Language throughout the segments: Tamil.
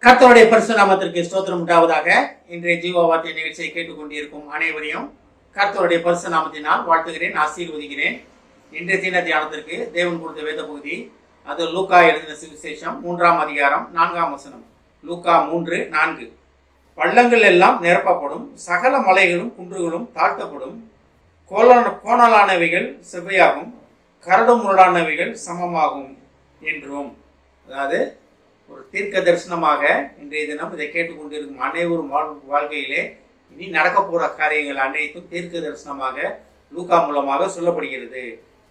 கர்த்தருடைய பரிசு நாமத்திற்கு ஸ்தோத்திரம் உண்டாவதாக. இன்றைய ஜீவ வார்த்தை நிகழ்ச்சியை கேட்டுக்கொண்டிருக்கும் அனைவரையும் கர்த்தருடைய பரிசு நாமத்தினால் வாழ்த்துகிறேன், ஆசீர்வதிக்கிறேன். இன்றைய தின தியானத்திற்கு தேவன் கொடுத்த வேத பகுதி, அது லூக்கா எழுதின சுவிசேஷம் 3ஆம் அதிகாரம் 4ஆம் வசனம். லூக்கா 3:4. பள்ளங்கள் எல்லாம் நிரப்பப்படும், சகல மலைகளும் குன்றுகளும் தாழ்த்தப்படும், கோணலானவைகள் செவ்வையாகும், கரடு முரடானவைகள் சமமாகும் என்றும். அதாவது ஒரு தீர்க்க தரிசனமாக இன்றைய தினம் இதை கேட்டுக்கொண்டிருக்கும் அனைவரும் வாழ்க்கையிலே இனி நடக்க போகிற காரியங்கள் அனைத்தும் தீர்க்க தரிசனமாக லூக்கா மூலமாக சொல்லப்படுகிறது.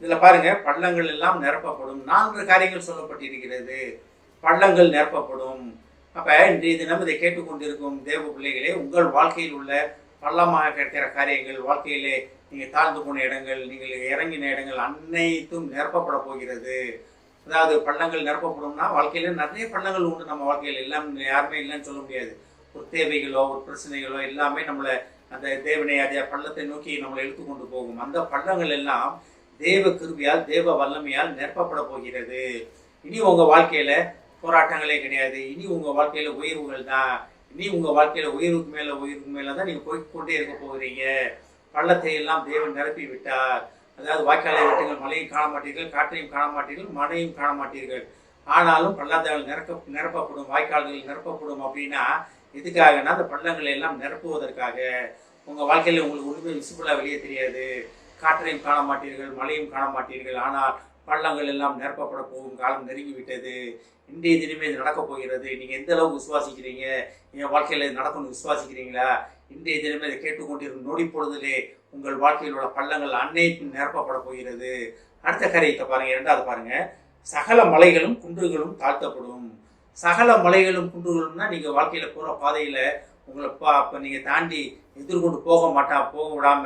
இதில் பாருங்க, பள்ளங்கள் எல்லாம் நிரப்பப்படும். 4 காரியங்கள் சொல்லப்பட்டிருக்கிறது. பள்ளங்கள் நிரப்பப்படும். அப்போ இன்றைய தினம் இதை கேட்டுக்கொண்டிருக்கும் தேவ பிள்ளைகளே, உங்கள் வாழ்க்கையில் உள்ள பள்ளமாக கிடைக்கிற காரியங்கள், வாழ்க்கையிலே நீங்கள் தாழ்ந்து போன இடங்கள், நீங்கள் இறங்கின இடங்கள் அனைத்தும் நிரப்பப்பட போகிறது. அதாவது பள்ளங்கள் நிரப்பப்படும்னா வாழ்க்கையில நிறைய பள்ளங்கள் உண்டு. நம்ம வாழ்க்கையில் எல்லாம் யாருமே இல்லைன்னு சொல்ல முடியாது. ஒரு தேவைகளோ ஒரு பிரச்சனைகளோ எல்லாமே நம்மளை அந்த தேவனை அதே பள்ளத்தை நோக்கி நம்மளை இழுத்து கொண்டு போகும். அந்த பள்ளங்கள் எல்லாம் தேவ கிருபையால் தேவ வல்லமையால் நிரப்பப்பட போகிறது. இனி உங்க வாழ்க்கையில போராட்டங்களே கிடையாது. இனி உங்க வாழ்க்கையில உயர்வுகள் தான். இனி உங்க வாழ்க்கையில உயர்வுக்கு மேல தான் நீங்க போய்கொண்டே இருக்க போகிறீங்க. பள்ளத்தை எல்லாம் தேவன் நிரப்பி விட்டார். அதாவது வாய்க்காலை விட்டுங்கள், மழையும் காண மாட்டீர்கள், காற்றையும் காண மாட்டீர்கள், மழையும் காண மாட்டீர்கள், ஆனாலும் பள்ளத்தால் நிரப்பப்படும், வாய்க்கால்கள் நிரப்பப்படும். அப்படின்னா எதுக்காகனா அந்த பள்ளங்களை எல்லாம் நிரப்புவதற்காக. உங்கள் வாழ்க்கையில் உங்களுக்கு ஒன்றுமே விசிபிளாக வெளியே தெரியாது. காற்றையும் காண மாட்டீர்கள், மழையும் காண மாட்டீர்கள், ஆனால் பள்ளங்கள் எல்லாம் நிரப்பப்பட போகும் காலம் நெருங்கிவிட்டது. இன்றைய தினமே இது நடக்கப் போகிறது. நீங்கள் எந்த அளவுக்கு விசுவாசிக்கிறீங்க? என் வாழ்க்கையில் இது நடக்கணும்னு விசுவாசிக்கிறீங்களா? இன்றைய தினமே இதை கேட்டுக்கொண்டிருக்கும் நொடி பொழுதிலே உங்கள் வாழ்க்கையில் உள்ள பள்ளங்கள் அனைத்தும் நிரப்பப்பட போகிறது. அடுத்த காரியத்தை பாருங்க, 2வது பாருங்க, சகல மலைகளும் குன்றுகளும் தாழ்த்தப்படும். சகல மலைகளும் குன்றுகளும்னா நீங்க வாழ்க்கையில போற பாதையில உங்களை இப்போ நீங்க தாண்டி எதிர்கொண்டு போக விடாம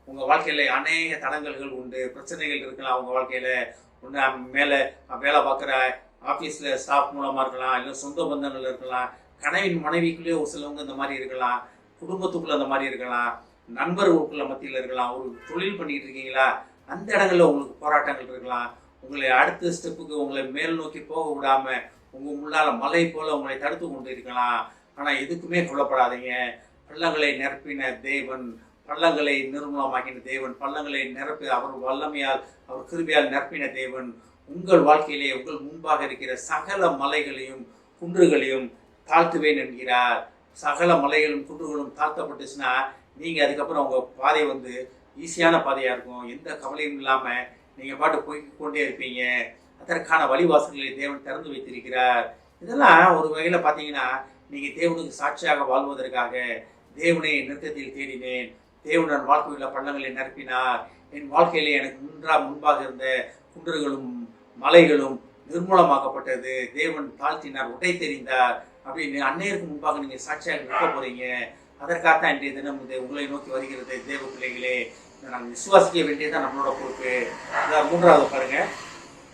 உங்க வாழ்க்கையில அநேக தடங்கல்கள் உண்டு, பிரச்சனைகள் இருக்கலாம். உங்க வாழ்க்கையில ஒன்று மேலே வேலை பார்க்குற ஆஃபீஸில் ஸ்டாஃப் மூலமாக இருக்கலாம், இல்லை சொந்த பந்தங்கள் இருக்கலாம், கணவன் மனைவிக்குள்ளேயே ஒரு சிலவங்க இந்த மாதிரி இருக்கலாம், குடும்பத்துக்குள்ளே அந்த மாதிரி இருக்கலாம், நண்பர்களுக்குள்ள மத்தியில் இருக்கலாம், ஒரு தொழில் பண்ணிட்டு இருக்கீங்களா, அந்த இடங்களில் உங்களுக்கு போராட்டங்கள் இருக்கலாம். உங்களை அடுத்த ஸ்டெப்புக்கு உங்களை மேல் நோக்கி போக விடாம உங்கள் முன்னால் மலை போல உங்களை தடுத்து கொண்டு இருக்கலாம். ஆனால் எதுக்குமே கொல்லப்படாதீங்க. பள்ளங்களை நிரப்பின தேவன், பள்ளங்களை நிர்மூலமாக்கின தேவன், பள்ளங்களை நிரப்பி அவர் வல்லமையால் அவர் கிருபையால் நிரப்பின தேவன் உங்கள் வாழ்க்கையிலே உங்கள் முன்பாக இருக்கிற சகல மலைகளையும் குன்றுகளையும் தாழ்த்துவேன் என்கிறார். சகல மலைகளும் குன்றுகளும் தாழ்த்தப்பட்டுச்சுன்னா நீங்கள் அதுக்கப்புறம் உங்கள் பாதை ஈஸியான பாதையாக இருக்கும். எந்த கவலையும் இல்லாமல் நீங்கள் பாட்டு போய்கொண்டே இருப்பீங்க. அதற்கான வழிவாசல்களை தேவன் திறந்து வைத்திருக்கிறார். இதெல்லாம் ஒரு வகையில் பார்த்தீங்கன்னா, நீங்கள் தேவனுக்கு சாட்சியாக வாழ்வதற்காக தேவனை நிறுத்தத்தில் தேடினேன், தேவனுடன் வாழ்க்கையில் பள்ளங்களை நிரப்பினார், என் வாழ்க்கையிலே எனக்கு முன்பாக இருந்த குன்றுகளும் மலைகளும் நிர்மூலமாக்கப்பட்டது, தேவன் தாழ்த்தினார், உடை தெரிந்தார் அப்படின்னு அன்னையருக்கு முன்பாக நீங்கள் சாட்சியாக நிற்க போகிறீங்க. அதற்காகத்தான் இன்றைய தினம் உங்களை நோக்கி வருகிறது. தேவ பிள்ளைகளே, நாங்கள் விசுவாசிக்க வேண்டியதுதான் நம்மளோட பொறுப்பு. அதாவது 3வது பாருங்க,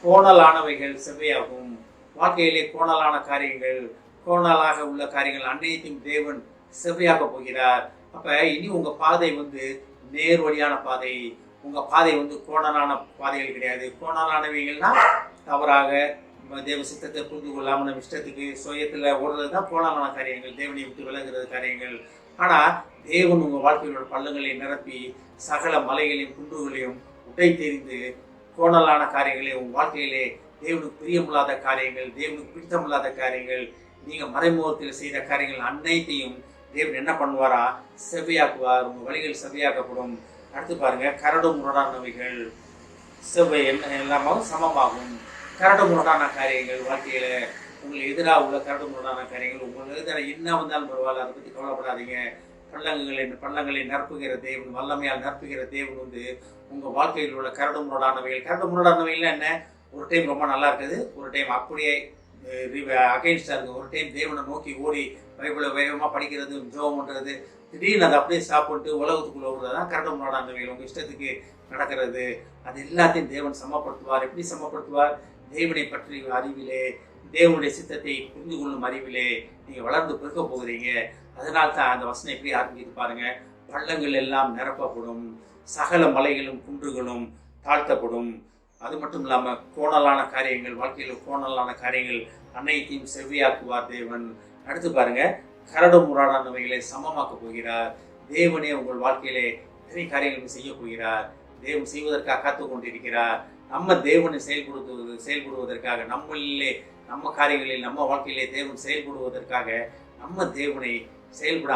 கோணலானவைகள் செவ்வையாகும். வாழ்க்கையிலே கோணலான காரியங்கள், கோணலாக உள்ள காரியங்கள் அனைத்தையும் தேவன் செவ்வையாக போகிறார். அப்போ இனி உங்கள் பாதை நேர்வழியான பாதை. உங்கள் பாதை கோணலான பாதைகள் கிடையாது. கோணலானவைகள்னா தவறாக தேவ சித்தத்தை புரிந்து கொள்ளாமல் நம்ம இஷ்டத்துக்கு சுயத்தில் ஓடுறது தான் கோணலான காரியங்கள், தேவனை விட்டு விலகிறது காரியங்கள். ஆனால் தேவன் உங்கள் வாழ்க்கையோட பள்ளங்களை நிரப்பி சகல மலைகளையும் குன்றுகளையும் உடை தெரிந்து கோணலான காரியங்களை உங்கள் வாழ்க்கையிலே தேவனுக்கு பிரியமில்லாத காரியங்கள், தேவனுக்கு பிடித்தமில்லாத காரியங்கள், நீங்கள் மறைமுகத்தில் செய்த காரியங்கள் அனைத்தையும் தேவன் என்ன பண்ணுவாரா? செவ்வையாக்குவார். உங்கள் வழிகள் செவ்வையாக்கப்படும். அடுத்து பாருங்க, கரடு முரடானவைகள் செவ்வை எல்லாமாவும் சமமாகும். கரடு முரடான காரியங்கள் வாழ்க்கையில் உங்களுக்கு எதிராக உள்ள கரடு முரடான காரியங்கள், உங்களுக்கு எதிராக என்ன வந்தாலும் பரவாயில்ல, அதை பற்றி கவலைப்படாதீங்க. பள்ளங்களை நிரப்புகிற தேவன், வல்லமையால் நிரப்புகிற தேவன் உங்கள் வாழ்க்கையில் உள்ள கரடு முரடானவைகள் என்ன? ஒரு டைம் ரொம்ப நல்லா இருக்குது, ஒரு டைம் அப்படியே அகைன்ஸ்டாக இருக்குது, ஒரு டைம் தேவனை நோக்கி ஓடி பைபிளை வேகமாக படிக்கிறது, ஜெபம் பண்ணுறது, திடீர்னு அதை அப்படியே சாப்பிட்டு உலகத்துக்குள்ள ஓடுறது தான் கரடு முரடானவைகள். உங்கள் இஷ்டத்துக்கு நடக்கிறது. அது எல்லாத்தையும் தேவன் சமப்படுத்துவார். எப்படி சமப்படுத்துவார்? தேவனை பற்றி அறிவிலே, தேவனுடைய சித்தத்தை புரிந்து கொள்ளும் அறிவிலே நீங்கள் வளர்ந்து பெருக்க போகிறீங்க. அதனால் தான் அந்த வசனம் எப்படி ஆரம்பித்து பாருங்க, பள்ளங்கள் எல்லாம் நிரப்பப்படும், சகல மலைகளும் குன்றுகளும் தாழ்த்தப்படும். அது மட்டும் இல்லாமல் கோணலான காரியங்கள், வாழ்க்கையில் கோணலான காரியங்கள் அனைத்தையும் செவ்வியாக்குவார் தேவன். அடுத்து பாருங்க, கரடு முரடானவைகளை சமமாக்க போகிறார். தேவனே உங்கள் வாழ்க்கையிலே நிறைய காரியங்களை செய்ய போகிறார். தேவன் செய்வதற்காக காத்து கொண்டிருக்கிறார். நம்ம தேவனை செயல்படுவதற்காக, நம்ம காரியங்களில் நம்ம வாழ்க்கையிலே தேவன் செயல்படுவதற்காக நம்ம தேவனை செயல்பட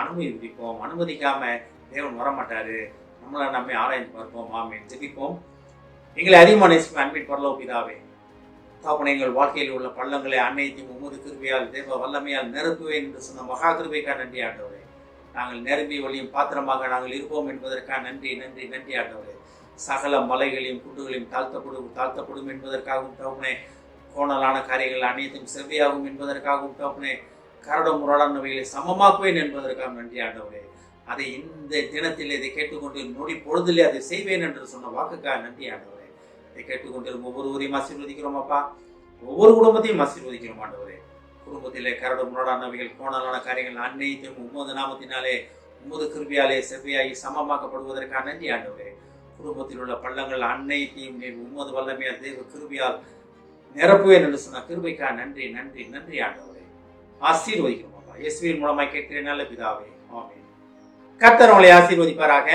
அனுமதிப்போம். அனுமதிக்காம தேவன் வரமாட்டாரு. நம்மை ஆராய்ந்து பார்ப்போம். ஆமென். ஜெபிப்போம். எங்களை அதிகமாக நேசிக்கும் அன்பின் பரலோக பிதாவே, தகப்பனே, எங்கள் வாழ்க்கையில் உள்ள பள்ளங்களை அனைத்தையும் உமது கிருபையால் தேவ வல்லமையால் நிரப்புவேன் என்று சொன்ன மகா கிருபைக்காக நன்றி ஆண்டவரே. நாங்கள் நிரம்பி வழியும் பாத்திரமாக நாங்கள் இருப்போம் என்பதற்காக நன்றி நன்றி நன்றி ஆண்டவரே. சகல மலைகளையும் குண்டுகளையும் தாழ்த்தப்படும் என்பதற்காகவும் தகப்பனே, கோணலான காரியங்கள் அனைத்தும் செவ்வையாகும் என்பதற்காகவும் தகப்பனே, கரடு முரடானவைகளை சமமாக்குவேன் என்பதற்காக நன்றி ஆண்டவரே. அதை இந்த தினத்தில் இதை கேட்டுக்கொண்டு நொடி பொழுதிலே அதை செய்வேன் என்று சொன்ன வாக்குக்காக நன்றி ஆண்டவரே. இதை கேட்டுக்கொண்டிருக்கும் ஒவ்வொருவரையும் ஆசீர்வதிக்கிறோம் அப்பா. ஒவ்வொரு குடும்பத்தையும் ஆசீர்வதிக்கிறோம் ஆண்டவரே. குடும்பத்திலே கரடு முரடானவைகள் கோணலான காரியங்கள் அனைத்தையும் உமது நாமத்தினாலே உமது கிருபையாலே செவ்வையாகி சமமாக்கப்படுவதற்காக நன்றி ஆண்டவரே. குடும்பத்தில் உள்ள பள்ளங்கள் அனைத்தையும் நீர் உமது வல்லமையால் தேவ கிருபையால் நிரப்புவேன் என்று சொன்ன கிருபைக்காக நன்றி நன்றி நன்றி ஆண்டவரே. ஆசீர்வதிக்கிறோம் அப்பா. இயேசுவின் மூலமாய் கேட்கிறேன் நல்ல பிதாவே. ஆமென். கர்த்தர் உங்களை ஆசீர்வதிப்பாராக.